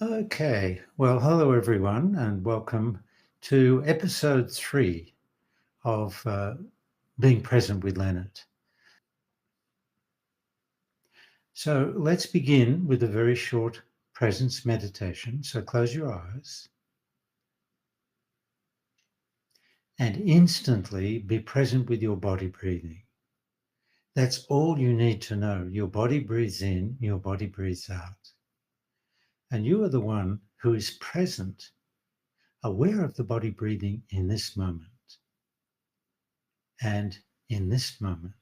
Okay, well, hello everyone, and welcome to episode 3 of Being Present with Leonard. So let's begin with a very short presence meditation. So close your eyes and instantly be present with your body breathing. That's all you need to know. Your body breathes in, your body breathes out. And you are the one who is present, aware of the body breathing in this moment and in this moment.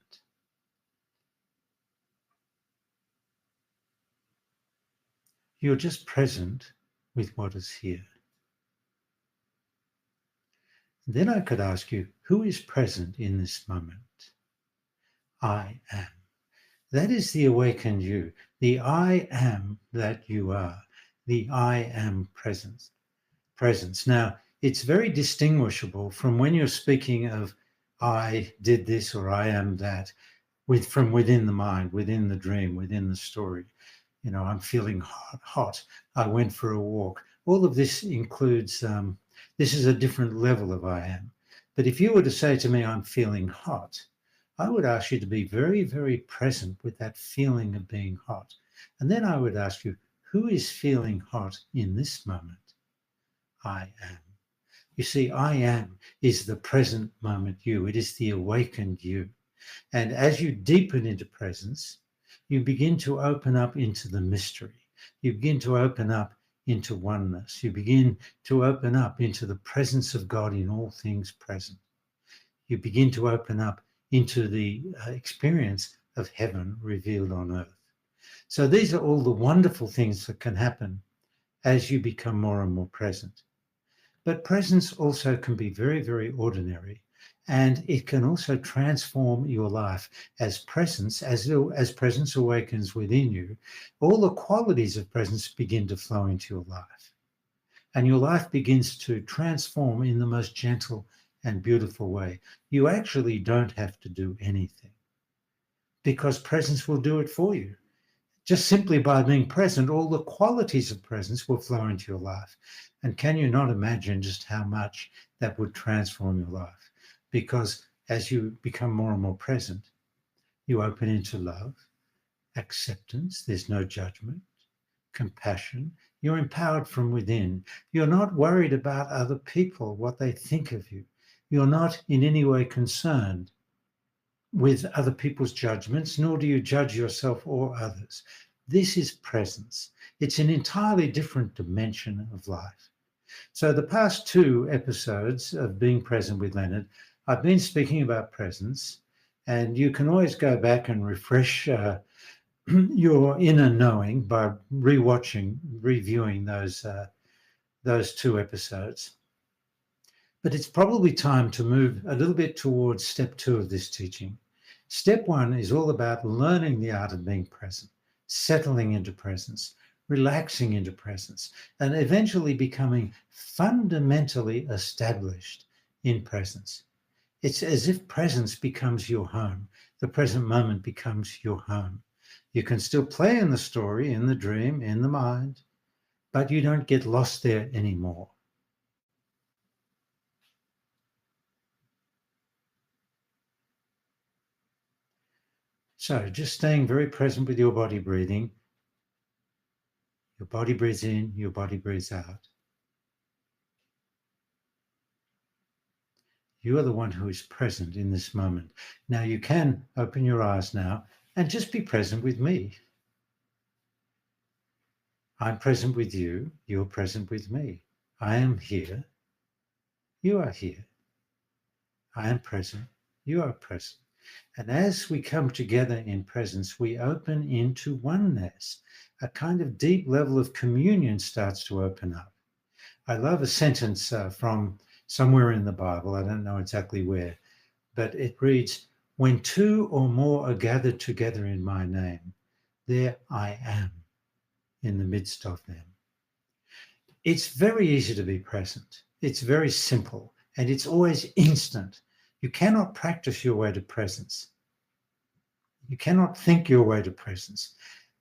You're just present with what is here. Then I could ask you, who is present in this moment? I am. That is the awakened you, the I am that you are, the I am presence. Now, it's very distinguishable from when you're speaking of I did this or I am that, from within the mind, within the dream, within the story. You know, I'm feeling hot. I went for a walk. All of this includes, this is a different level of I am. But if you were to say to me, I'm feeling hot, I would ask you to be very, very present with that feeling of being hot. And then I would ask you, who is feeling hot in this moment? I am. You see, I am is the present moment you. It is the awakened you. And as you deepen into presence, you begin to open up into the mystery. You begin to open up into oneness. You begin to open up into the presence of God in all things present. You begin to open up into the experience of heaven revealed on earth. So these are all the wonderful things that can happen as you become more and more present. But presence also can be very, very ordinary. And it can also transform your life as presence, as presence awakens within you. All the qualities of presence begin to flow into your life. And your life begins to transform in the most gentle and beautiful way. You actually don't have to do anything because presence will do it for you. Just simply by being present, all the qualities of presence will flow into your life. And can you not imagine just how much that would transform your life? Because as you become more and more present, you open into love, acceptance, there's no judgment, compassion. You're empowered from within. You're not worried about other people, what they think of you. You're not in any way concerned with other people's judgments, nor do you judge yourself or others. This is presence. It's an entirely different dimension of life. So the past 2 episodes of Being Present with Leonard, I've been speaking about presence, and you can always go back and refresh your inner knowing by reviewing those 2 episodes. But it's probably time to move a little bit towards step 2 of this teaching. Step 1 is all about learning the art of being present, settling into presence, relaxing into presence, and eventually becoming fundamentally established in presence. It's as if presence becomes your home. The present moment becomes your home. You can still play in the story, in the dream, in the mind, but you don't get lost there anymore. So just staying very present with your body breathing. Your body breathes in, your body breathes out. You are the one who is present in this moment. Now you can open your eyes now and just be present with me. I'm present with you, you're present with me. I am here, you are here. I am present, you are present. And as we come together in presence, we open into oneness. A kind of deep level of communion starts to open up. I love a sentence from somewhere in the Bible, I don't know exactly where, but it reads, when 2 or more are gathered together in my name, there I am in the midst of them. It's very easy to be present. It's very simple, and it's always instant. You cannot practice your way to presence. You cannot think your way to presence.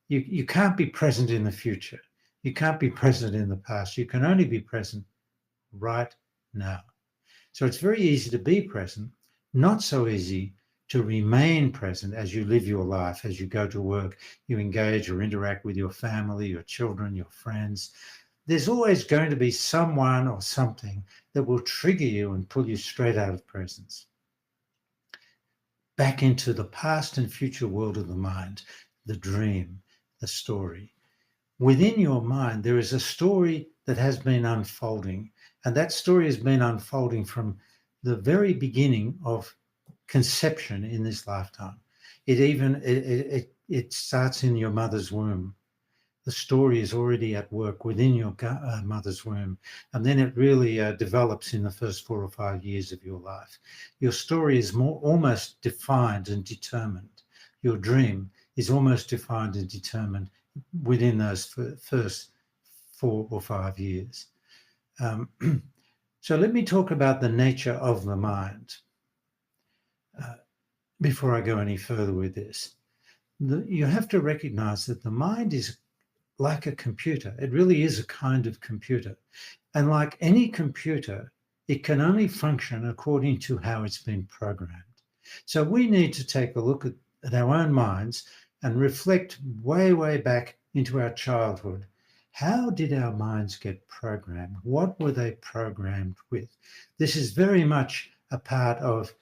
You can't be present in the future. You can't be present in the past. You can only be present right now. So it's very easy to be present, not so easy to remain present as you live your life, as you go to work, you engage or interact with your family, your children, your friends. There's always going to be someone or something that will trigger you and pull you straight out of presence, back into the past and future world of the mind, the dream, the story. Within your mind, there is a story that has been unfolding, and that story has been unfolding from the very beginning of conception in this lifetime. It starts in your mother's womb. The story is already at work within your mother's womb, and then it really develops in the first 4 or 5 years of your life. Your story is almost defined and determined. Your dream is almost defined and determined within those first 4 or 5 years. So let me talk about the nature of the mind before I go any further with this. You have to recognize that the mind is like a computer. It really is a kind of computer. And like any computer, it can only function according to how it's been programmed. So we need to take a look at our own minds and reflect way, way back into our childhood. How did our minds get programmed? What were they programmed with? This is very much a part of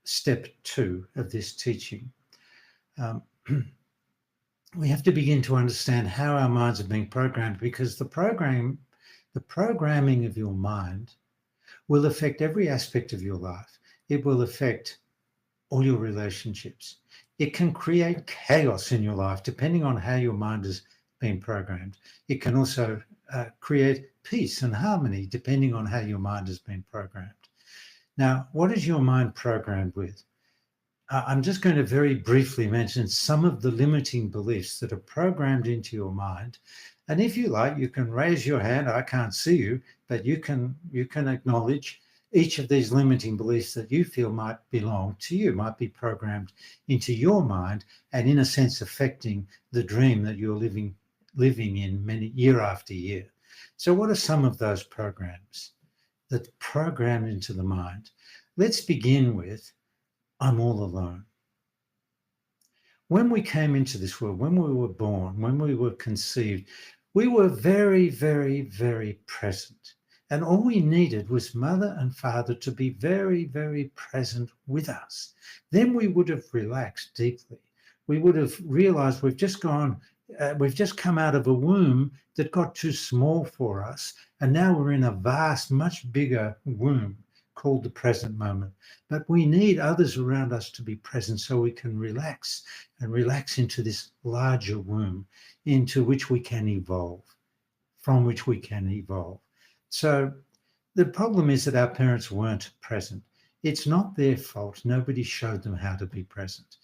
step 2 of this teaching. We have to begin to understand how our minds are being programmed, because the programming of your mind will affect every aspect of your life. It will affect all your relationships. It can create chaos in your life depending on how your mind has been programmed. It can also create peace and harmony depending on how your mind has been programmed. Now, what is your mind programmed with? I'm just going to very briefly mention some of the limiting beliefs that are programmed into your mind. And if you like, you can raise your hand. I can't see you, but you can acknowledge each of these limiting beliefs that you feel might belong to you, might be programmed into your mind, and in a sense affecting the dream that you're living in year after year. So what are some of those programs that are programmed into the mind? Let's begin with, I'm all alone. When we came into this world, when we were born, when we were conceived, we were very, very, very present. And all we needed was mother and father to be very, very present with us. Then we would have relaxed deeply. We would have realized we've just come out of a womb that got too small for us. And now we're in a vast, much bigger womb called the present moment. But we need others around us to be present so we can relax and relax into this larger womb into which we can evolve, from which we can evolve. So the problem is that our parents weren't present. It's not their fault. Nobody showed them how to be present.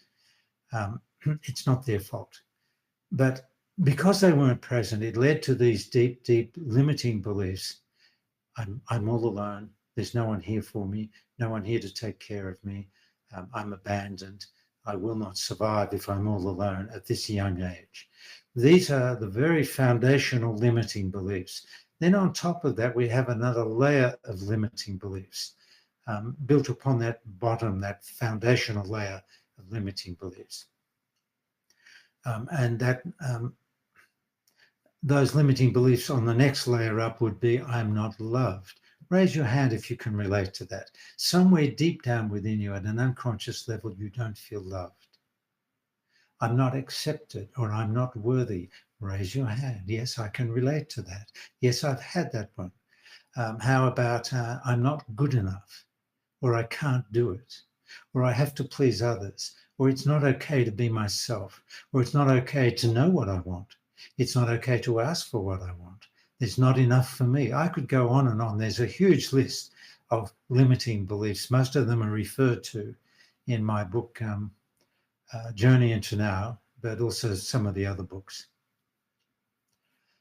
It's not their fault. But because they weren't present, it led to these deep, deep limiting beliefs. I'm all alone. There's no one here for me, no one here to take care of me. I'm abandoned. I will not survive if I'm all alone at this young age. These are the very foundational limiting beliefs. Then on top of that, we have another layer of limiting beliefs built upon that bottom, that foundational layer of limiting beliefs. Those limiting beliefs on the next layer up would be, I'm not loved. Raise your hand if you can relate to that. Somewhere deep down within you at an unconscious level, you don't feel loved. I'm not accepted, or I'm not worthy. Raise your hand. Yes, I can relate to that. Yes, I've had that one. How about I'm not good enough, or I can't do it, or I have to please others, or it's not okay to be myself, or it's not okay to know what I want. It's not okay to ask for what I want. There's not enough for me. I could go on and on. There's a huge list of limiting beliefs. Most of them are referred to in my book, Journey into Now, but also some of the other books.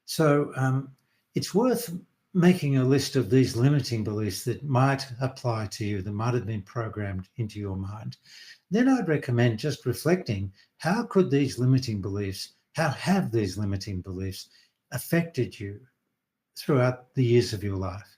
So it's worth making a list of these limiting beliefs that might apply to you, that might have been programmed into your mind. Then I'd recommend just reflecting, how have these limiting beliefs affected you throughout the years of your life?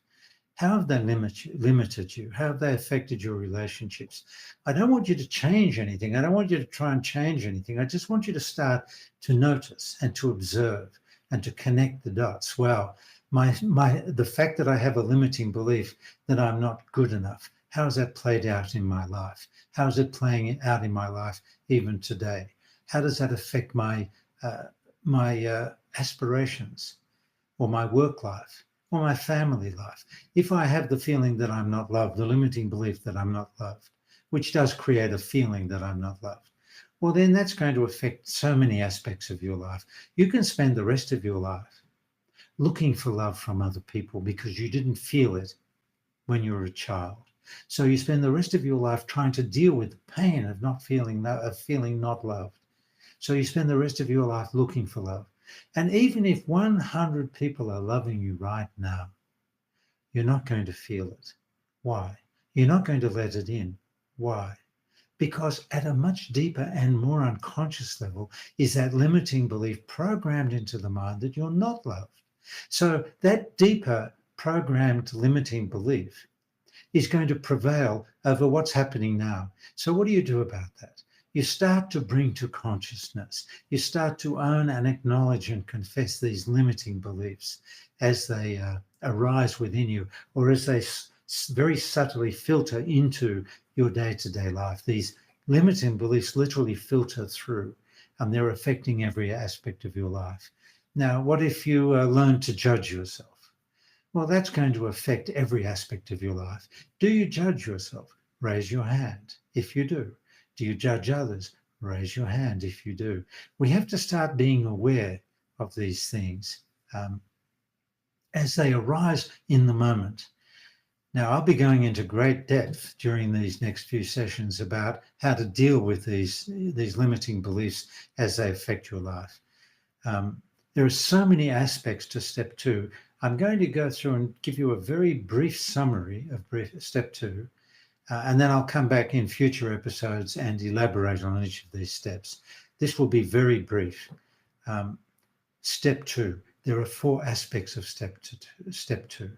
How have they limited you? How have they affected your relationships? I don't want you to change anything. I don't want you to try and change anything. I just want you to start to notice and to observe and to connect the dots. Well, the fact that I have a limiting belief that I'm not good enough, how has that played out in my life? How is it playing out in my life even today? How does that affect my aspirations or my work life or my family life? If I have the feeling that I'm not loved, the limiting belief that I'm not loved, which does create a feeling that I'm not loved, well, then that's going to affect so many aspects of your life. You can spend the rest of your life looking for love from other people because you didn't feel it when you were a child. So you spend the rest of your life trying to deal with the pain of feeling not loved. So you spend the rest of your life looking for love. And even if 100 people are loving you right now, you're not going to feel it. Why? You're not going to let it in. Why? Because at a much deeper and more unconscious level is that limiting belief programmed into the mind that you're not loved. So that deeper programmed limiting belief is going to prevail over what's happening now. So what do you do about that? You start to bring to consciousness. You start to own and acknowledge and confess these limiting beliefs as they arise within you, or as they very subtly filter into your day-to-day life. These limiting beliefs literally filter through, and they're affecting every aspect of your life. Now, what if you learn to judge yourself? Well, that's going to affect every aspect of your life. Do you judge yourself? Raise your hand if you do. Do you judge others? Raise your hand if you do. We have to start being aware of these things as they arise in the moment. Now, I'll be going into great depth during these next few sessions about how to deal with these limiting beliefs as they affect your life. There are so many aspects to step 2. I'm going to go through and give you a very brief summary of step 2, and then I'll come back in future episodes and elaborate on each of these steps. This will be very brief. Step 2, there are 4 aspects of step 2.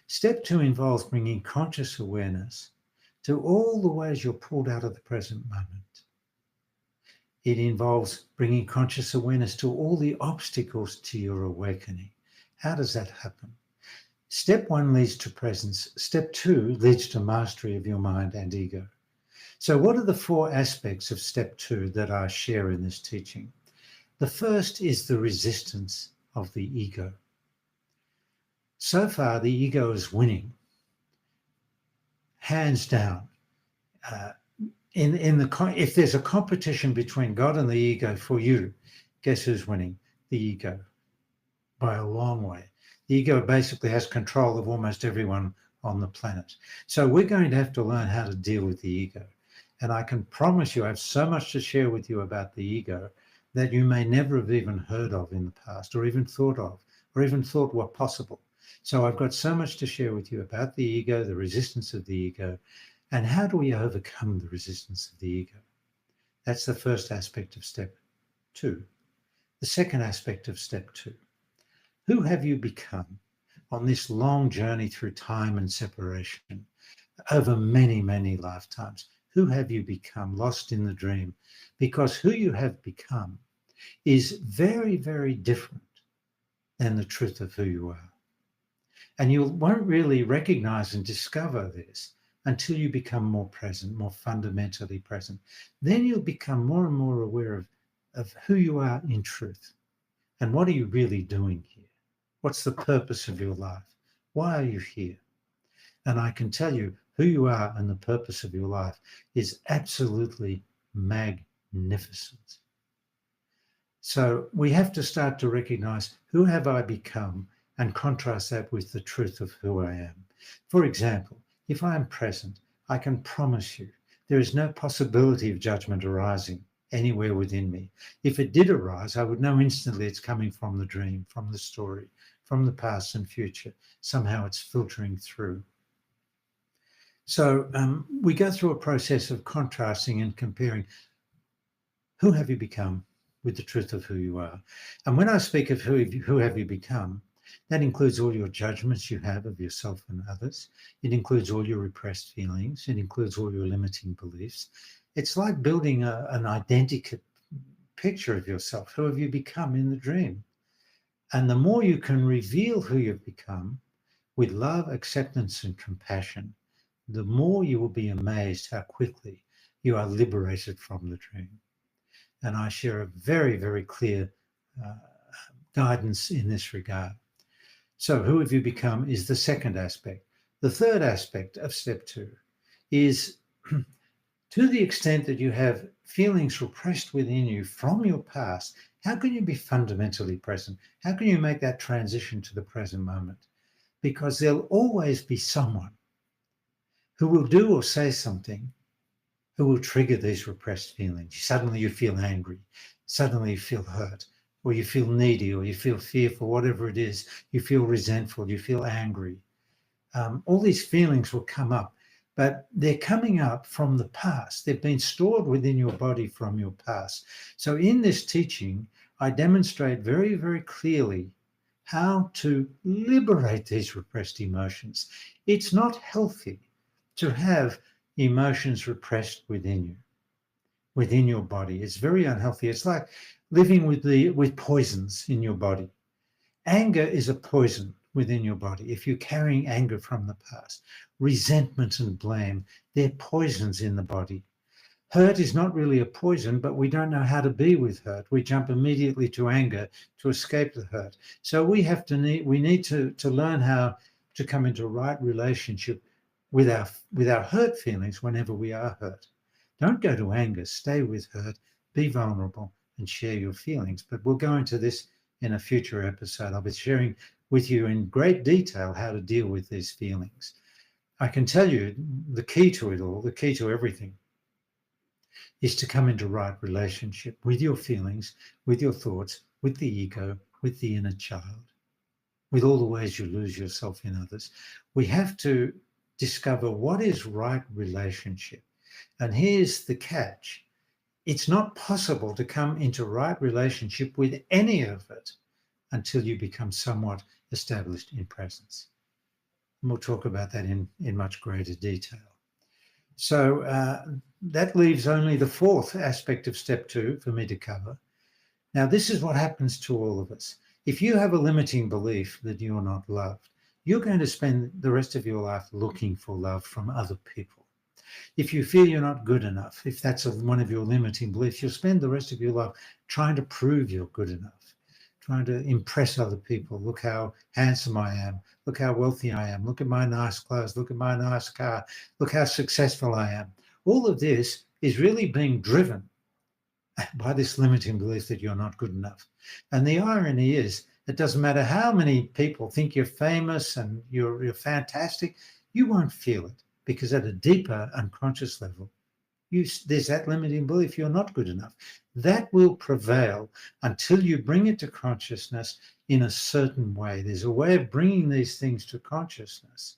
Step 2 involves bringing conscious awareness to all the ways you're pulled out of the present moment. It involves bringing conscious awareness to all the obstacles to your awakening. How does that happen? Step 1 leads to presence. Step 2 leads to mastery of your mind and ego. So what are the 4 aspects of step 2 that I share in this teaching? The first is the resistance of the ego. So far, the ego is winning, hands down. If there's a competition between God and the ego for you, guess who's winning? The ego, by a long way. The ego basically has control of almost everyone on the planet. So we're going to have to learn how to deal with the ego. And I can promise you I have so much to share with you about the ego that you may never have even heard of in the past, or even thought of, or even thought were possible. So I've got so much to share with you about the ego, the resistance of the ego, and how do we overcome the resistance of the ego? That's the first aspect of step 2. The second aspect of step 2. Who have you become on this long journey through time and separation over many, many lifetimes? Who have you become lost in the dream? Because who you have become is very, very different than the truth of who you are. And you won't really recognize and discover this until you become more present, more fundamentally present. Then you'll become more and more aware of who you are in truth. And what are you really doing here? What's the purpose of your life? Why are you here? And I can tell you who you are and the purpose of your life is absolutely magnificent. So we have to start to recognize, who have I become, and contrast that with the truth of who I am. For example, if I am present, I can promise you there is no possibility of judgment arising anywhere within me. If it did arise, I would know instantly it's coming from the dream, from the story, from the past and future. Somehow it's filtering through. So we go through a process of contrasting and comparing. Who have you become? with the truth of who you are. And when I speak of who have you become, that includes all your judgments you have of yourself and others. It includes all your repressed feelings. It includes all your limiting beliefs. It's like building an identical picture of yourself. Who have you become in the dream? And the more you can reveal who you've become with love, acceptance, and compassion, the more you will be amazed how quickly you are liberated from the dream. And I share a very, very clear guidance in this regard. So who have you become is the second aspect. The third aspect of step 2 is to the extent that you have feelings repressed within you from your past, how can you be fundamentally present? How can you make that transition to the present moment? Because there'll always be someone who will do or say something who will trigger these repressed feelings. Suddenly you feel angry, suddenly you feel hurt, or you feel needy, or you feel fearful, whatever it is, you feel resentful, you feel angry. All these feelings will come up, but they're coming up from the past. They've been stored within your body from your past. So in this teaching, I demonstrate very, very clearly how to liberate these repressed emotions. It's not healthy to have emotions repressed within you, within your body. It's very unhealthy. It's like living with poisons in your body. Anger is a poison within your body. If you're carrying anger from the past, resentment and blame, they're poisons in the body. Hurt is not really a poison, but we don't know how to be with hurt. We jump immediately to anger to escape the hurt. So we need to learn how to come into right relationship with our hurt feelings whenever we are hurt. Don't go to anger, stay with hurt, be vulnerable and share your feelings. But we'll go into this in a future episode. I'll be sharing with you in great detail how to deal with these feelings. I can tell you the key to it all, the key to everything, is to come into right relationship with your feelings, with your thoughts, with the ego, with the inner child, with all the ways you lose yourself in others. We have to discover what is right relationship. And here's the catch. It's not possible to come into right relationship with any of it until you become somewhat established in presence. And we'll talk about that in much greater detail. So that leaves only the fourth aspect of step 2 for me to cover. Now, this is what happens to all of us. If you have a limiting belief that you're not loved, you're going to spend the rest of your life looking for love from other people. If you feel you're not good enough, if that's one of your limiting beliefs, you'll spend the rest of your life trying to prove you're good enough, trying to impress other people. Look how handsome I am. Look how wealthy I am. Look at my nice clothes. Look at my nice car. Look how successful I am. All of this is really being driven by this limiting belief that you're not good enough. And the irony is, it doesn't matter how many people think you're famous and you're fantastic, you won't feel it, because at a deeper unconscious level, there's that limiting belief you're not good enough. That will prevail until you bring it to consciousness in a certain way. There's a way of bringing these things to consciousness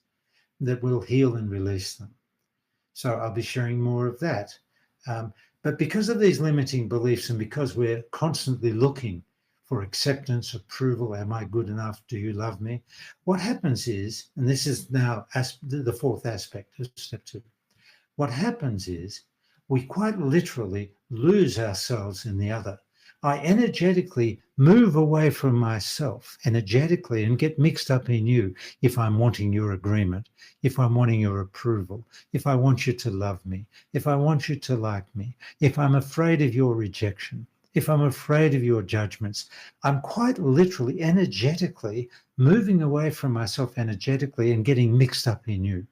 that will heal and release them. So I'll be sharing more of that. But because of these limiting beliefs and because we're constantly looking for acceptance, approval, am I good enough? Do you love me? What happens is, and this is now the fourth aspect of step 2, what happens is we quite literally lose ourselves in the other. I energetically move away from myself energetically and get mixed up in you if I'm wanting your agreement, if I'm wanting your approval, if I want you to love me, if I want you to like me, if I'm afraid of your rejection, if I'm afraid of your judgments. I'm quite literally energetically moving away from myself energetically and getting mixed up in you.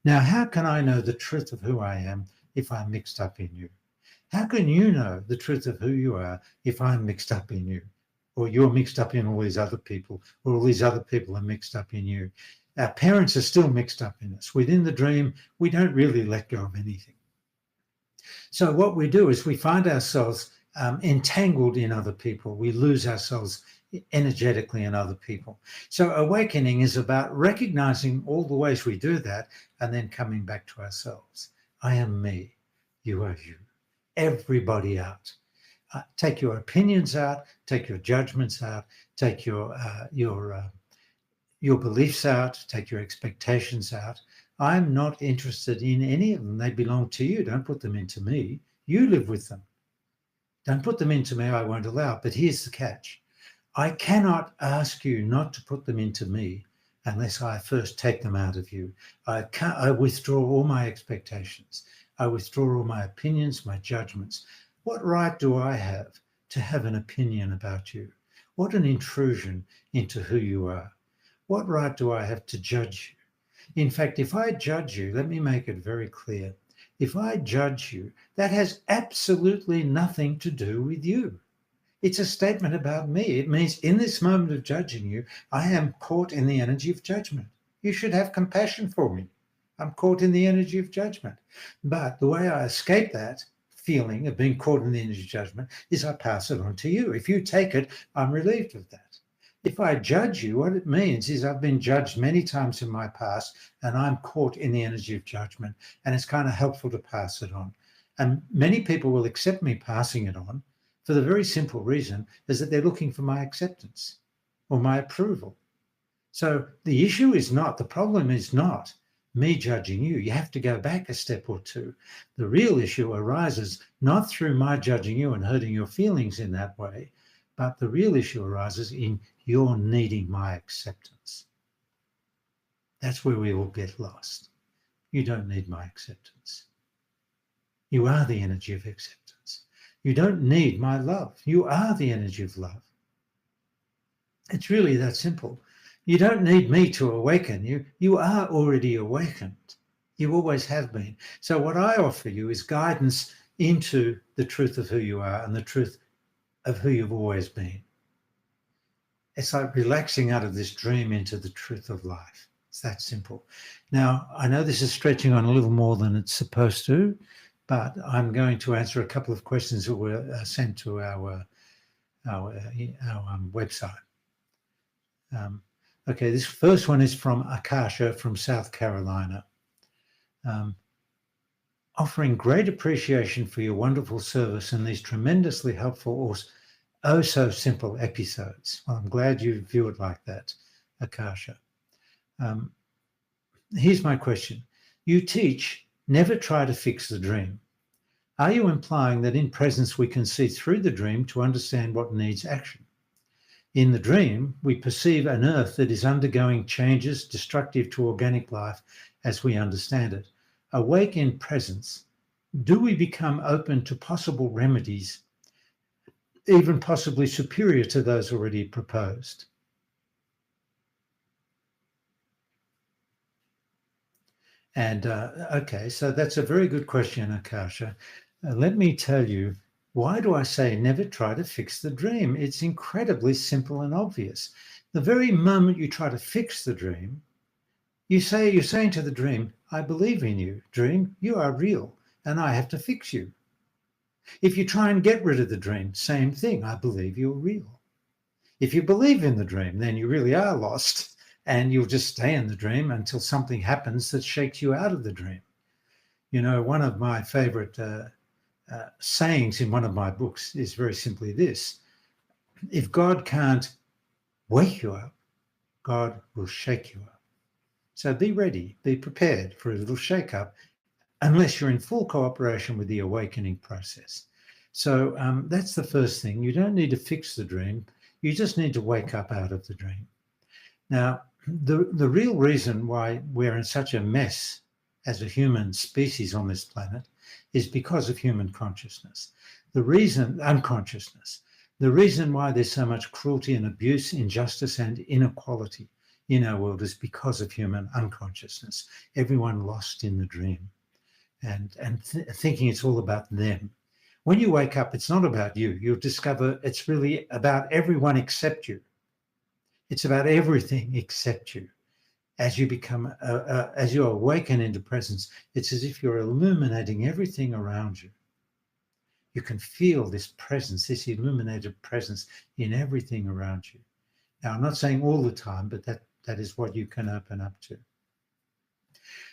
Now, how can I know the truth of who I am if I'm mixed up in you? How can you know the truth of who you are if I'm mixed up in you? Or you're mixed up in all these other people, or all these other people are mixed up in you? Our parents are still mixed up in us. Within the dream, we don't really let go of anything. So what we do is we find ourselves entangled in other people. We lose ourselves energetically in other people. So awakening is about recognizing all the ways we do that and then coming back to ourselves. I am me. You are you. Everybody out. Take your opinions out, take your judgments out, take your beliefs out, take your expectations out. I'm not interested in any of them. They belong to you. Don't put them into me. You live with them. Don't put them into me. I won't allow. But here's the catch. I cannot ask you not to put them into me unless I first take them out of you. I withdraw all my expectations. I withdraw all my opinions, my judgments. What right do I have to have an opinion about you? What an intrusion into who you are. What right do I have to judge you? In fact, if I judge you, let me make it very clear. If I judge you, that has absolutely nothing to do with you. It's a statement about me. It means in this moment of judging you, I am caught in the energy of judgment. You should have compassion for me. I'm caught in the energy of judgment. But the way I escape that feeling of being caught in the energy of judgment is I pass it on to you. If you take it, I'm relieved of that. If I judge you, what it means is I've been judged many times in my past and I'm caught in the energy of judgment, and it's kind of helpful to pass it on. And many people will accept me passing it on for the very simple reason is that they're looking for my acceptance or my approval. So the problem is not me judging you. You have to go back a step or two. The real issue arises not through my judging you and hurting your feelings in that way, but the real issue arises in your needing my acceptance. That's where we all get lost. You don't need my acceptance. You are the energy of acceptance. You don't need my love. You are the energy of love. It's really that simple. You don't need me to awaken you. You are already awakened. You always have been. So what I offer you is guidance into the truth of who you are and the truth of who you've always been. It's like relaxing out of this dream into the truth of life. It's that simple. Now, I know this is stretching on a little more than it's supposed to, but I'm going to answer a couple of questions that were sent to our website. Okay, this first one is from Akasha from South Carolina. Offering great appreciation for your wonderful service and these tremendously helpful or oh so simple episodes. Well, I'm glad you view it like that, Akasha. Here's my question. You teach, never try to fix the dream. Are you implying that in presence we can see through the dream to understand what needs action? In the dream, we perceive an earth that is undergoing changes destructive to organic life as we understand it. Awake in presence, do we become open to possible remedies, even possibly superior to those already proposed? And okay, so that's a very good question, Akasha. Let me tell you, why do I say never try to fix the dream? It's incredibly simple and obvious. The very moment you try to fix the dream, you're saying to the dream, I believe in you, dream, you are real, and I have to fix you. If you try and get rid of the dream, same thing, I believe you're real. If you believe in the dream, then you really are lost, and you'll just stay in the dream until something happens that shakes you out of the dream. You know, one of my favorite sayings in one of my books is very simply this: if God can't wake you up, God will shake you up. So be ready, be prepared for a little shake up, unless you're in full cooperation with the awakening process. So that's the first thing. You don't need to fix the dream. You just need to wake up out of the dream. Now, the real reason why we're in such a mess as a human species on this planet is because of human consciousness. Unconsciousness. The reason why there's so much cruelty and abuse, injustice and inequality in our world is because of human unconsciousness. Everyone lost in the dream and thinking it's all about them. When you wake up, it's not about you. You'll discover it's really about everyone except you. It's about everything except you. As you become, as you awaken into presence, it's as if you're illuminating everything around you. You can feel this presence, this illuminated presence in everything around you. Now, I'm not saying all the time, but that is what you can open up to.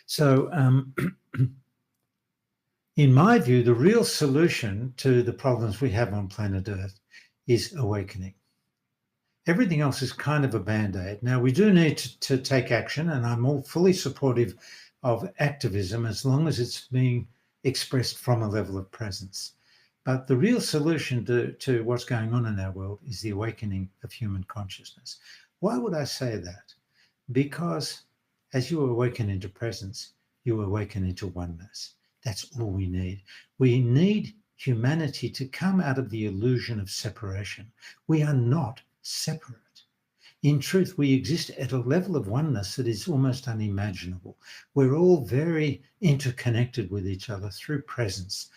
So In my view, the real solution to the problems we have on planet Earth is awakening. Everything else is kind of a band-aid. Now, we do need to take action, and I'm all fully supportive of activism as long as it's being expressed from a level of presence. But the real solution to what's going on in our world is the awakening of human consciousness. Why would I say that? Because as you awaken into presence, you awaken into oneness. That's all we need. We need humanity to come out of the illusion of separation. We are not separate. In truth, we exist at a level of oneness that is almost unimaginable. We're all very interconnected with each other through presence.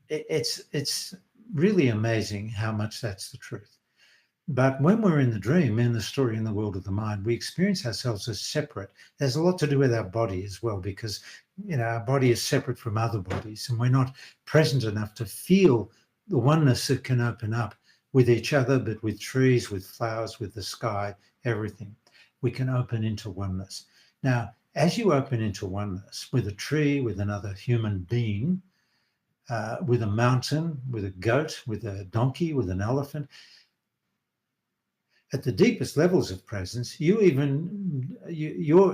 It's really amazing how much that's the truth. But when we're in the dream, in the story, in the world of the mind, we experience ourselves as separate. There's a lot to do with our body as well, because our body is separate from other bodies, and we're not present enough to feel the oneness that can open up with each other, but with trees, with flowers, with the sky, everything. We can open into oneness. Now, as you open into oneness with a tree, with another human being, with a mountain, with a goat, with a donkey, with an elephant, at the deepest levels of presence, your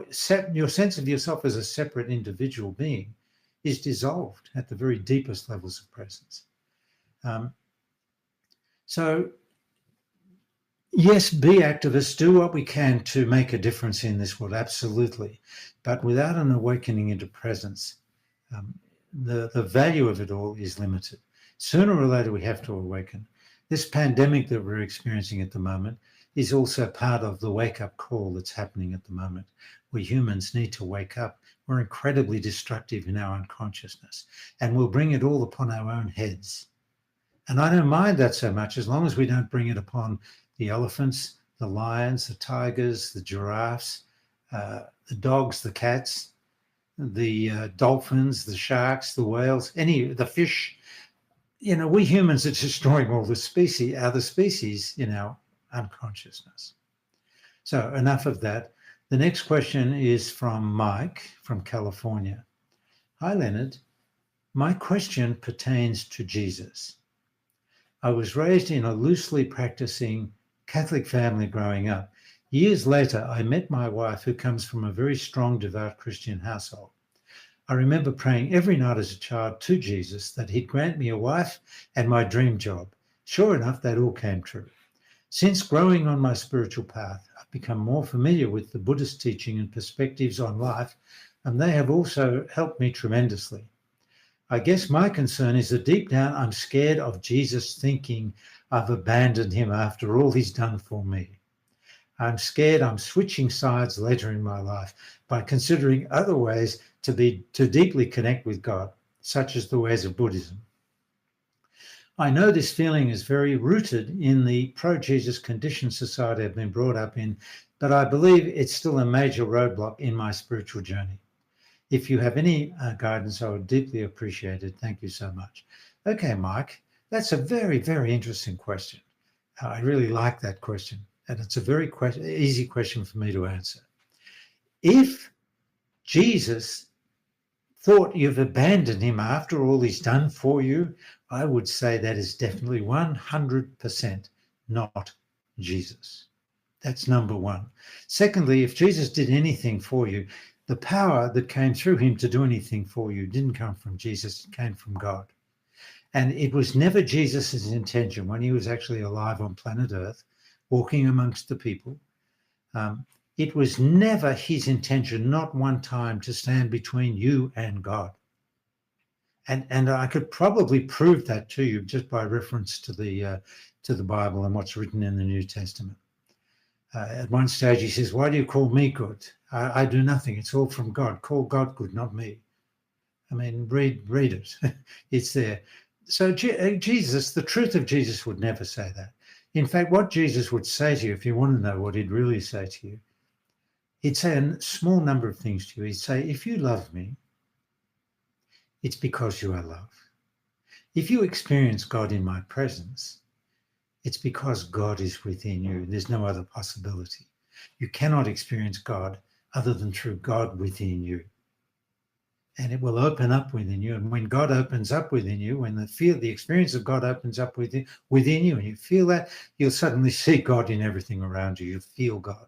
sense of yourself as a separate individual being is dissolved at the very deepest levels of presence. So, yes, be activists, do what we can to make a difference in this world, absolutely. But without an awakening into presence, the value of it all is limited. Sooner or later, we have to awaken. This pandemic that we're experiencing at the moment is also part of the wake-up call that's happening at the moment. We humans need to wake up. We're incredibly destructive in our unconsciousness, and we'll bring it all upon our own heads. And I don't mind that so much, as long as we don't bring it upon the elephants, the lions, the tigers, the giraffes, the dogs, the cats, the dolphins, the sharks, the whales, the fish. We humans are destroying all the species in our unconsciousness. So enough of that. The next question is from Mike from California. Hi, Leonard. My question pertains to Jesus. I was raised in a loosely practicing Catholic family growing up. Years later, I met my wife, who comes from a very strong, devout Christian household. I remember praying every night as a child to Jesus that he'd grant me a wife and my dream job. Sure enough, that all came true. Since growing on my spiritual path, I've become more familiar with the Buddhist teaching and perspectives on life, and they have also helped me tremendously. I guess my concern is that deep down, I'm scared of Jesus thinking I've abandoned him after all he's done for me. I'm scared I'm switching sides later in my life by considering other ways to deeply connect with God, such as the ways of Buddhism. I know this feeling is very rooted in the pro-Jesus conditioned society I've been brought up in, but I believe it's still a major roadblock in my spiritual journey. If you have any guidance, I would deeply appreciate it. Thank you so much. Okay, Mike, that's a very, very interesting question. I really like that question, and it's a very easy question for me to answer. If Jesus thought you've abandoned him after all he's done for you, I would say that is definitely 100% not Jesus. That's number one. Secondly, if Jesus did anything for you, the power that came through him to do anything for you didn't come from Jesus, it came from God. And it was never Jesus's intention when he was actually alive on planet Earth, walking amongst the people. It was never his intention, not one time, to stand between you and God. And I could probably prove that to you just by reference to the Bible and what's written in the New Testament. At one stage he says, "Why do you call me good? I do nothing. It's all from God. Call God good, not me." I mean, read it. It's there. So Jesus, the truth of Jesus would never say that. In fact, what Jesus would say to you, if you want to know what he'd really say to you, he'd say a small number of things to you. He'd say, if you love me, it's because you are loved. If you experience God in my presence, it's because God is within you. There's no other possibility. You cannot experience God other than through God within you. and it will open up within you. And when God opens up within you, when the experience of God opens up within you, and you feel that, you'll suddenly see God in everything around you. You'll feel God.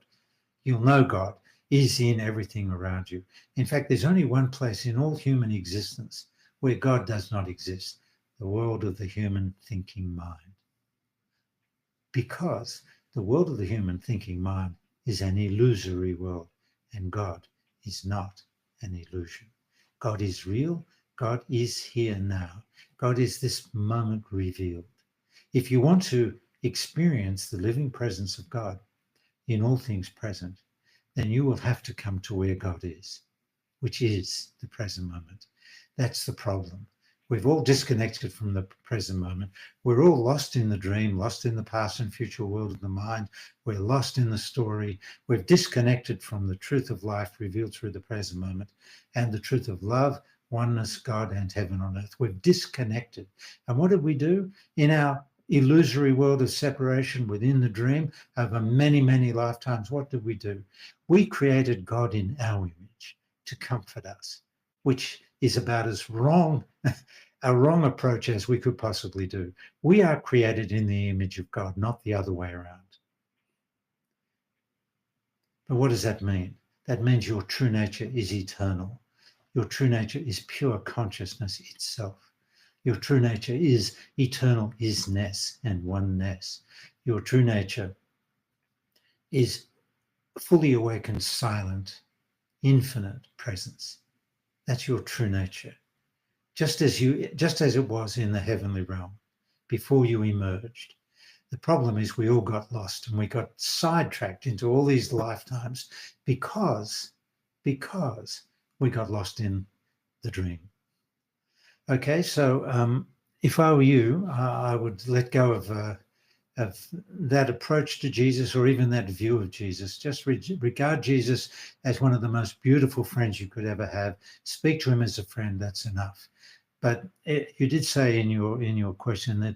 You'll know God is in everything around you. In fact, there's only one place in all human existence where God does not exist, the world of the human thinking mind. Because the world of the human thinking mind is an illusory world, and God is not an illusion. God is real. God is here now. God is this moment revealed. If you want to experience the living presence of God in all things present, then you will have to come to where God is, which is the present moment. That's the problem. We've all disconnected from the present moment. We're all lost in the dream, lost in the past and future world of the mind. We're lost in the story. We've disconnected from the truth of life revealed through the present moment and the truth of love, oneness, God, and heaven on earth. We've disconnected. And what did we do? In our illusory world of separation within the dream over many, many lifetimes, what did we do? We created God in our image to comfort us, which is about as wrong a wrong approach as we could possibly do. We are created in the image of God, not the other way around. But what does that mean? That means your true nature is eternal. Your true nature is pure consciousness itself. Your true nature is eternal isness and oneness. Your true nature is fully awakened, silent, infinite presence. That's your true nature. Just as it was in the heavenly realm before you emerged. The problem is we all got lost and we got sidetracked into all these lifetimes because we got lost in the dream. Okay, so if I were you, I would let go of that approach to Jesus, or even that view of Jesus. Just regard Jesus as one of the most beautiful friends you could ever have. Speak to him as a friend. That's enough. But you did say in your question that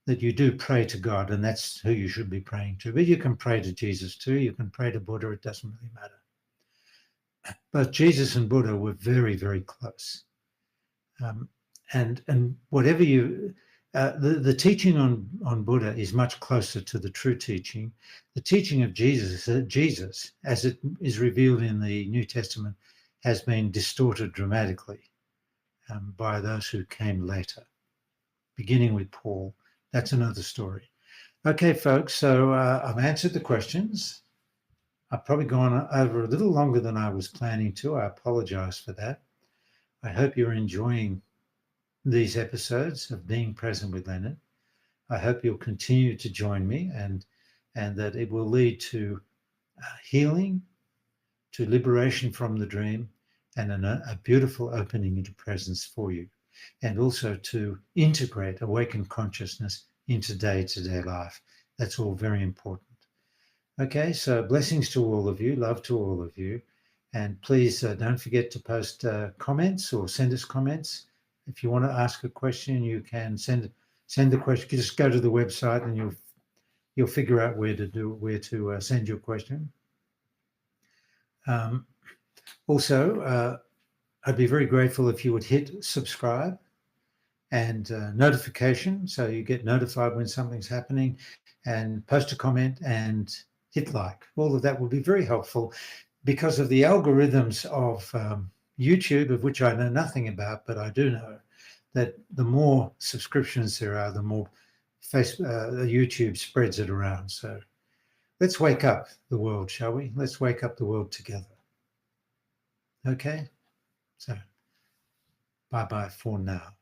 that you do pray to God, and that's who you should be praying to. But you can pray to Jesus too. You can pray to Buddha. It doesn't really matter. But Jesus and Buddha were very, very close. And whatever you, the teaching on Buddha is much closer to the true teaching. The teaching of Jesus, as it is revealed in the New Testament, has been distorted dramatically by those who came later, beginning with Paul. That's another story. Okay, folks, so I've answered the questions. I've probably gone over a little longer than I was planning to. I apologize for that. I hope you're enjoying these episodes of Being Present with Leonard. I hope you'll continue to join me and that it will lead to healing, to liberation from the dream, and a beautiful opening into presence for you, and also to integrate awakened consciousness into day-to-day life. That's all very important. Okay, so blessings to all of you, love to all of you, and please don't forget to post comments or send us comments. If you want to ask a question, you can send the question. Just go to the website and you'll figure out where to send your question. Also, I'd be very grateful if you would hit subscribe and notification, so you get notified when something's happening, and post a comment and hit like. All of that will be very helpful because of the algorithms of YouTube, of which I know nothing about, but I do know that the more subscriptions there are, the more YouTube spreads it around. So let's wake up the world, shall we? Let's wake up the world together. Okay? So bye-bye for now.